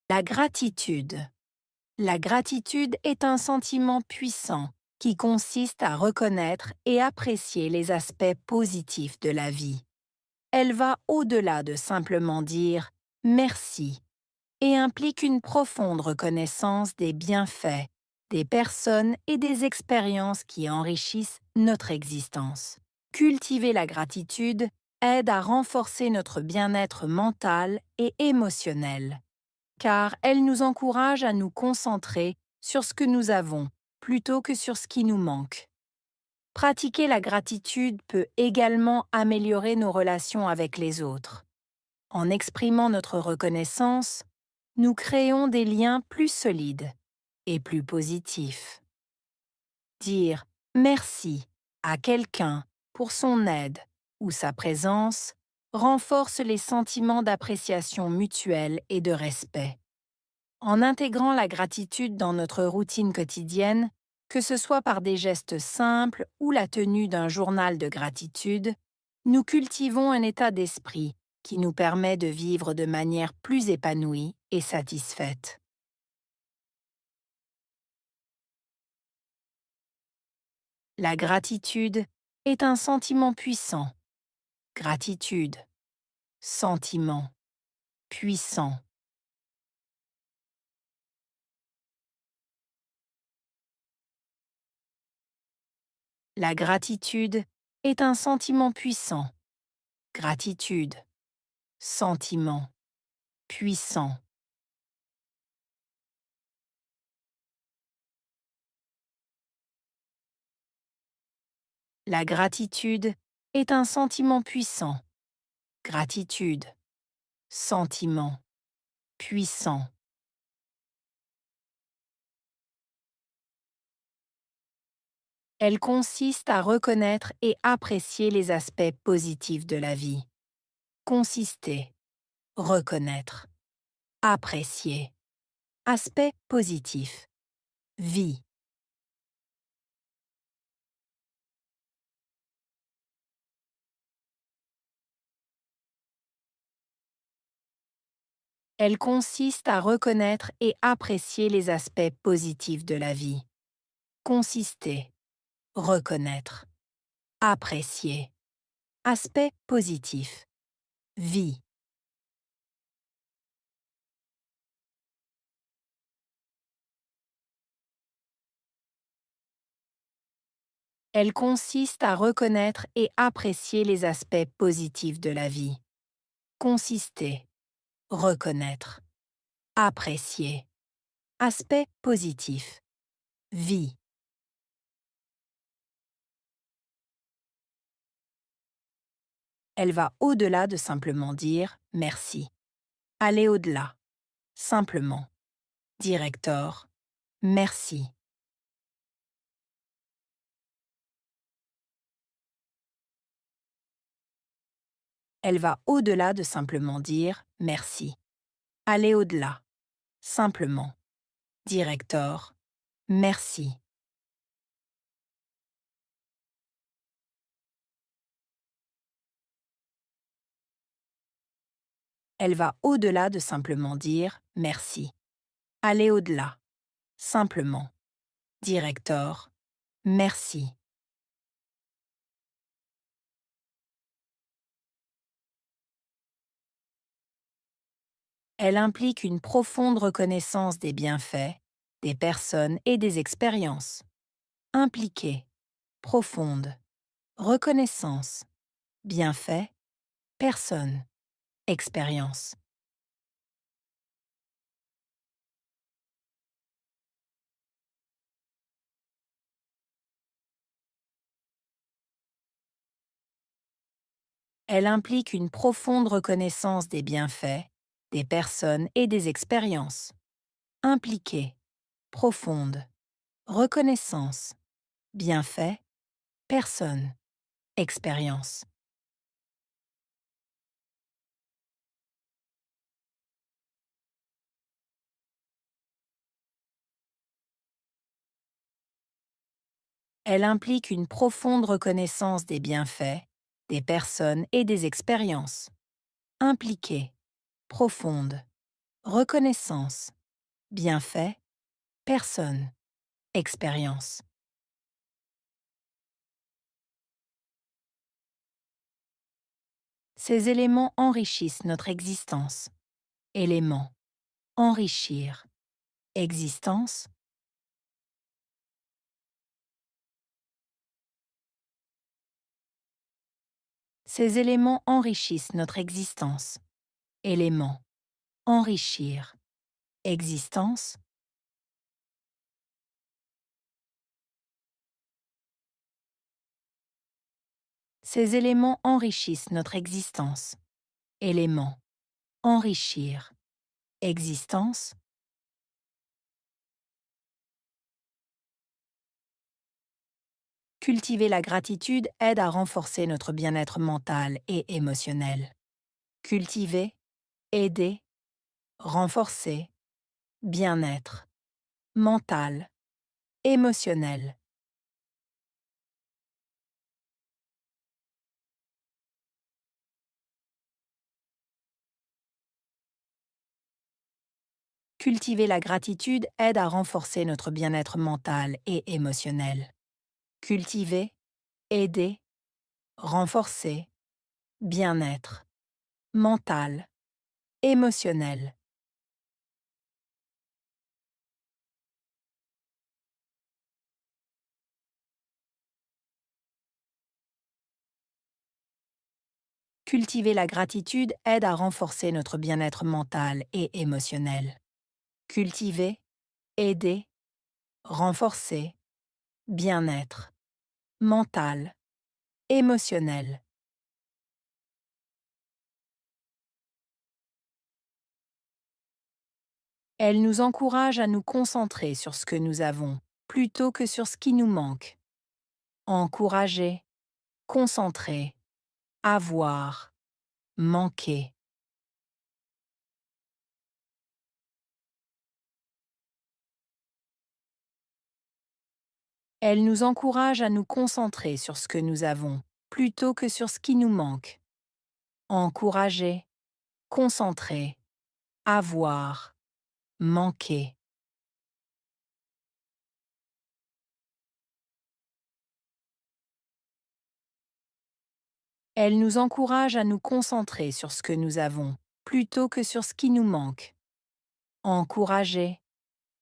La gratitude. La gratitude est un sentiment puissant qui consiste à reconnaître et apprécier les aspects positifs de la vie. Elle va au-delà de simplement dire «merci» et implique une profonde reconnaissance des bienfaits, des personnes et des expériences qui enrichissent notre existence. Cultiver la gratitude aide à renforcer notre bien-être mental et émotionnel, car elle nous encourage à nous concentrer sur ce que nous avons plutôt que sur ce qui nous manque. Pratiquer la gratitude peut également améliorer nos relations avec les autres. En exprimant notre reconnaissance, nous créons des liens plus solides et plus positifs. Dire merci à quelqu'un pour son aide ou sa présence renforce les sentiments d'appréciation mutuelle et de respect. En intégrant la gratitude dans notre routine quotidienne, que ce soit par des gestes simples ou la tenue d'un journal de gratitude, nous cultivons un état d'esprit qui nous permet de vivre de manière plus épanouie et satisfaite. La gratitude est un sentiment puissant. Gratitude, sentiment, puissant. La gratitude est un sentiment puissant. Gratitude, sentiment, puissant. La gratitude est un sentiment puissant. Gratitude, sentiment, puissant. Elle consiste à reconnaître et apprécier les aspects positifs de la vie. Consister, reconnaître, apprécier. Aspect positif, vie. Elle consiste à reconnaître et apprécier les aspects positifs de la vie. Consister, reconnaître, apprécier. Aspect positif, vie. Elle consiste à reconnaître et apprécier les aspects positifs de la vie. Consister, reconnaître, apprécier. Aspect positif, vie. Elle va au-delà de simplement dire merci. Aller au-delà, simplement. Directeur, merci. Elle va au-delà de simplement dire merci. Aller au-delà, simplement. Directeur, merci. Elle va au-delà de simplement dire merci. Aller au-delà, simplement. Directeur, merci. Elle implique une profonde reconnaissance des bienfaits, des personnes et des expériences. Impliquée, profonde, reconnaissance, bienfait, personne, expérience. Elle implique une profonde reconnaissance des bienfaits, des personnes et des expériences. Impliquée, profonde, reconnaissance, bienfait, personne, expérience. Elle implique une profonde reconnaissance des bienfaits, des personnes et des expériences. Impliquée, profonde, reconnaissance, bienfait, personne, expérience. Ces éléments enrichissent notre existence. Élément, enrichir, existence. Ces éléments enrichissent notre existence. Élément, enrichir, existence. Ces éléments enrichissent notre existence. Élément, enrichir, existence. Cultiver la gratitude aide à renforcer notre bien-être mental et émotionnel. Cultiver, aider, renforcer, bien-être, mental, émotionnel. Cultiver la gratitude aide à renforcer notre bien-être mental et émotionnel. Cultiver, aider, renforcer, bien-être, mental, émotionnel. Cultiver la gratitude aide à renforcer notre bien-être mental et émotionnel. Cultiver, aider, renforcer, bien-être, mental, émotionnel. Elle nous encourage à nous concentrer sur ce que nous avons, plutôt que sur ce qui nous manque. Encourager, concentrer, avoir, manquer. Elle nous encourage à nous concentrer sur ce que nous avons, plutôt que sur ce qui nous manque. Encourager, concentrer, avoir, manquer. Elle nous encourage à nous concentrer sur ce que nous avons, plutôt que sur ce qui nous manque. Encourager,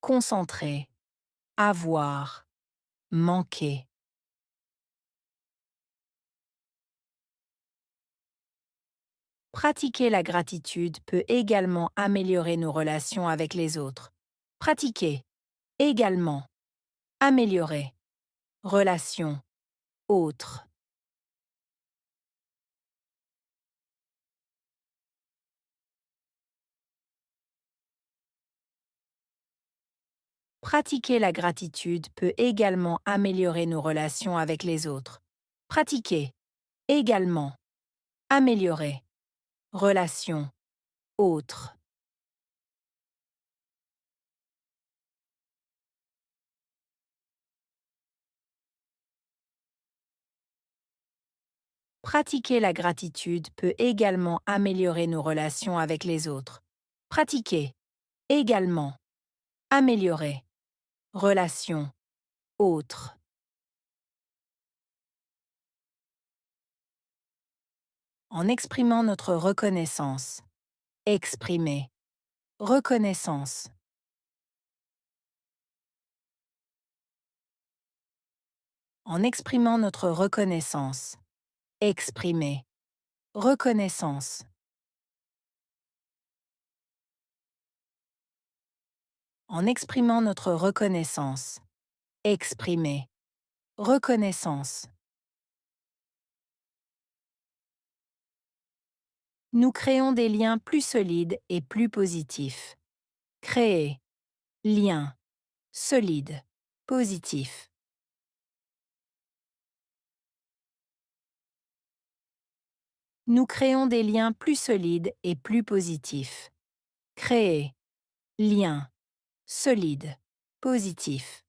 concentrer, avoir, manquer. Pratiquer la gratitude peut également améliorer nos relations avec les autres. Pratiquer, également, améliorer, relations, autres. Pratiquer la gratitude peut également améliorer nos relations avec les autres. Pratiquer, également, améliorer, relations, autres. Pratiquer la gratitude peut également améliorer nos relations avec les autres. Pratiquer, également, améliorer, relations, autres. En exprimant notre reconnaissance. Exprimer. Reconnaissance. En exprimant notre reconnaissance. Exprimer. Reconnaissance. En exprimant notre reconnaissance. Exprimer. Reconnaissance. Nous créons des liens plus solides et plus positifs. Créer. Lien. Solide. Positif. Nous créons des liens plus solides et plus positifs. Créer. Lien. Solide. Positif.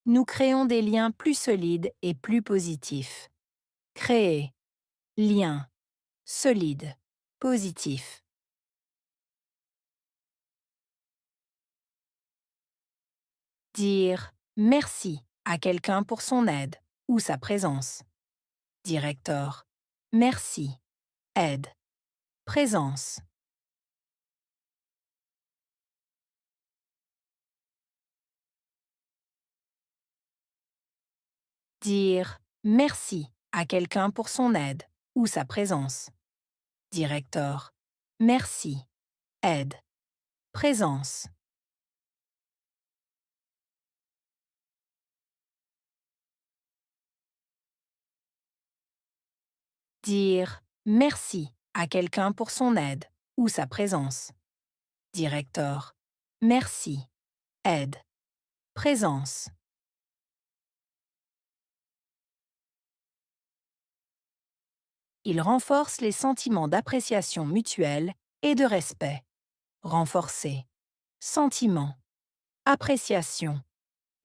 Nous créons des liens plus solides et plus positifs. Créer. lien, solide, positif. Dire merci à quelqu'un pour son aide ou sa présence. Directeur, merci, aide, présence. Dire merci à quelqu'un pour son aide ou sa présence. Directeur, merci, aide, présence. Dire merci à quelqu'un pour son aide ou sa présence. Directeur, merci, aide, présence. Il renforce les sentiments d'appréciation mutuelle et de respect. Renforcer. Sentiment. Appréciation.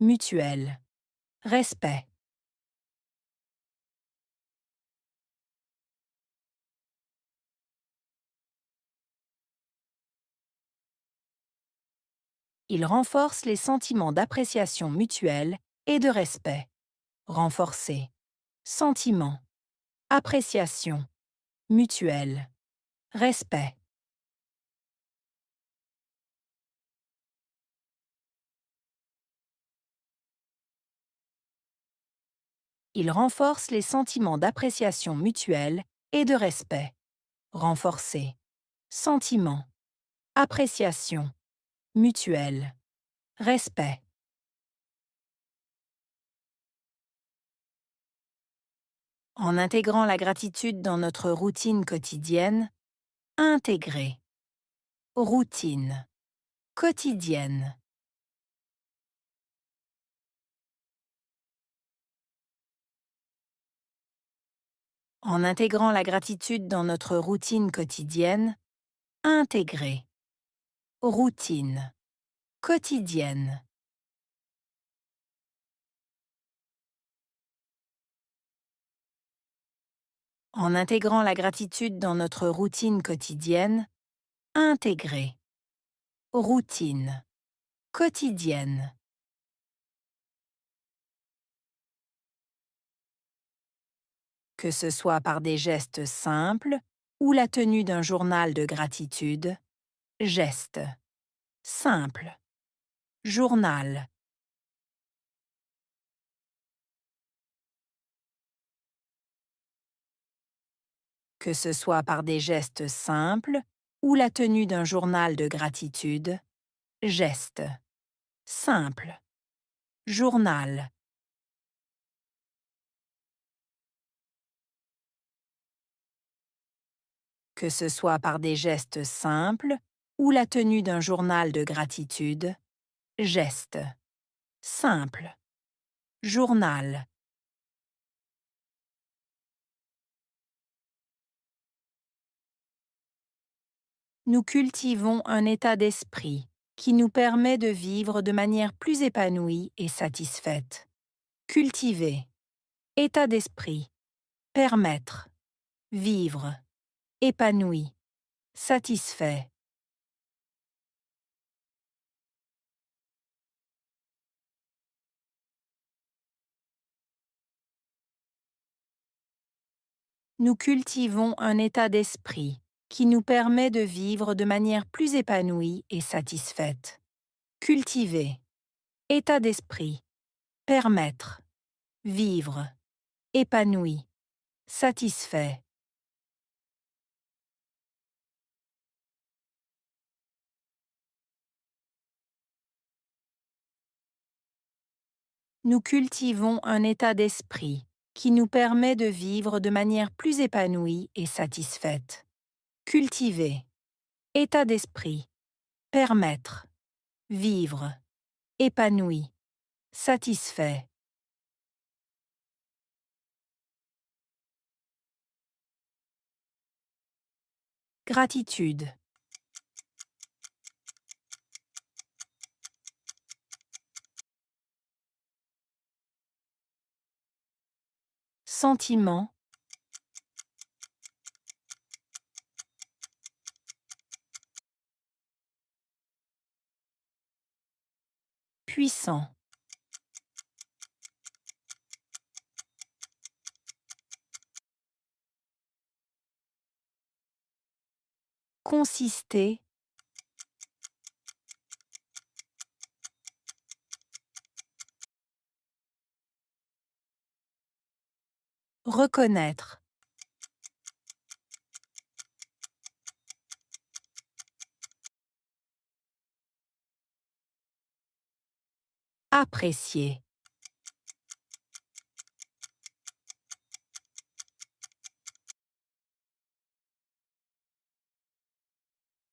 Mutuelle. Respect. Il renforce les sentiments d'appréciation mutuelle et de respect. Renforcer. Sentiment. Appréciation. Mutuelle. Respect. Il renforce les sentiments d'appréciation mutuelle et de respect. Renforcer. Sentiment. Appréciation. Mutuelle. Respect. En intégrant la gratitude dans notre routine quotidienne, intégrer. Routine. Quotidienne. En intégrant la gratitude dans notre routine quotidienne, intégrer. Routine. Quotidienne. En intégrant la gratitude dans notre routine quotidienne, intégrer. Routine. Quotidienne. Que ce soit par des gestes simples ou la tenue d'un journal de gratitude, geste. Simple. Journal. Que ce soit par des gestes simples ou la tenue d'un journal de gratitude, geste. Simple. Journal. Que ce soit par des gestes simples ou la tenue d'un journal de gratitude, geste. Simple. Journal. Nous cultivons un état d'esprit qui nous permet de vivre de manière plus épanouie et satisfaite. Cultiver. État d'esprit. Permettre. Vivre. Épanoui. Satisfait. Nous cultivons un état d'esprit qui nous permet de vivre de manière plus épanouie et satisfaite. Cultiver. État d'esprit. Permettre. Vivre. Épanoui. Satisfait. Nous cultivons un état d'esprit qui nous permet de vivre de manière plus épanouie et satisfaite. Cultiver. État d'esprit. Permettre. Vivre. Épanoui. Satisfait. Gratitude. Sentiment. puissant, consister, reconnaître, apprécier,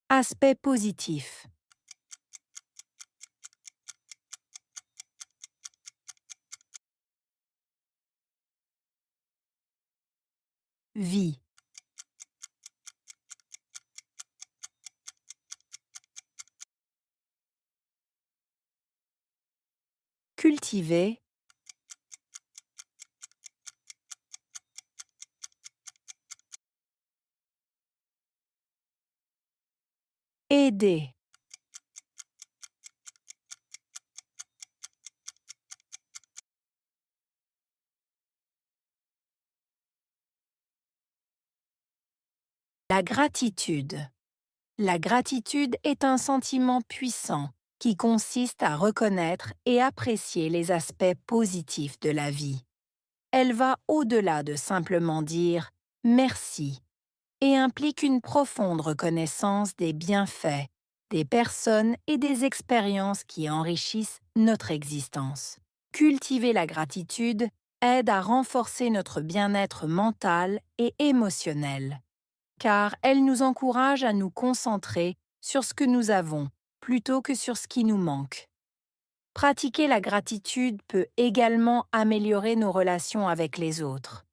aspect positif, vie, cultiver, aider, la gratitude. La gratitude est un sentiment puissant qui consiste à reconnaître et apprécier les aspects positifs de la vie. Elle va au-delà de simplement dire « merci » et implique une profonde reconnaissance des bienfaits, des personnes et des expériences qui enrichissent notre existence. Cultiver la gratitude aide à renforcer notre bien-être mental et émotionnel, car elle nous encourage à nous concentrer sur ce que nous avons plutôt que sur ce qui nous manque. Pratiquer la gratitude peut également améliorer nos relations avec les autres.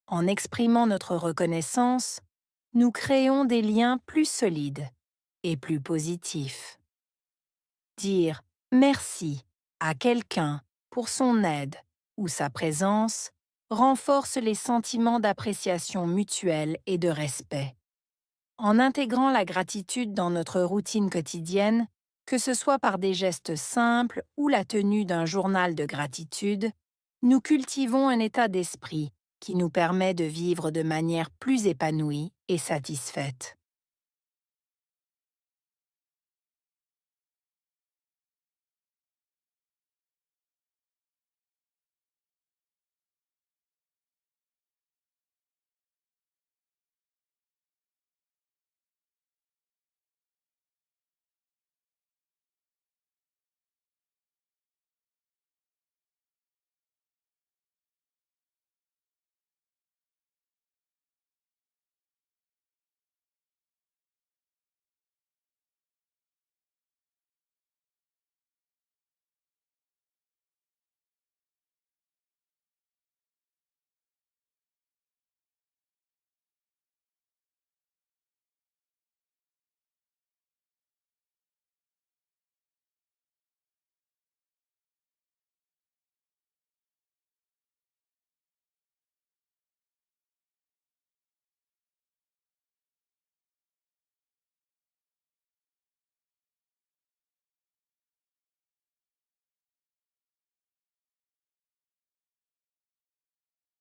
En exprimant notre reconnaissance, nous créons des liens plus solides et plus positifs. Dire merci à quelqu'un pour son aide ou sa présence renforce les sentiments d'appréciation mutuelle et de respect. En intégrant la gratitude dans notre routine quotidienne, que ce soit par des gestes simples ou la tenue d'un journal de gratitude, nous cultivons un état d'esprit qui nous permet de vivre de manière plus épanouie et satisfaite.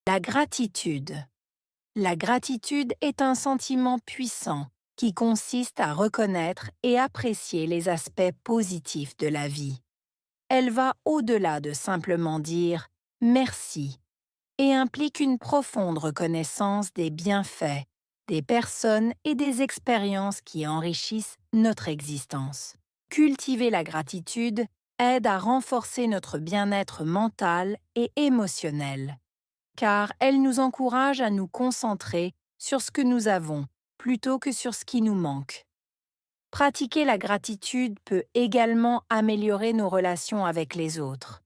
La gratitude. La gratitude est un sentiment puissant qui consiste à reconnaître et apprécier les aspects positifs de la vie. Elle va au-delà de simplement dire « merci » et implique une profonde reconnaissance des bienfaits, des personnes et des expériences qui enrichissent notre existence. Cultiver la gratitude aide à renforcer notre bien-être mental et émotionnel, car elle nous encourage à nous concentrer sur ce que nous avons plutôt que sur ce qui nous manque. Pratiquer la gratitude peut également améliorer nos relations avec les autres.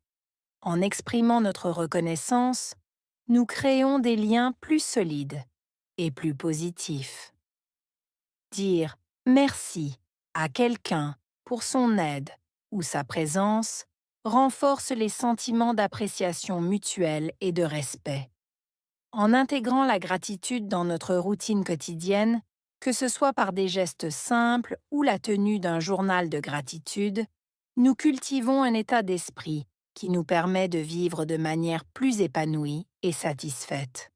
En exprimant notre reconnaissance, nous créons des liens plus solides et plus positifs. Dire merci à quelqu'un pour son aide ou sa présence renforce les sentiments d'appréciation mutuelle et de respect. En intégrant la gratitude dans notre routine quotidienne, que ce soit par des gestes simples ou la tenue d'un journal de gratitude, nous cultivons un état d'esprit qui nous permet de vivre de manière plus épanouie et satisfaite.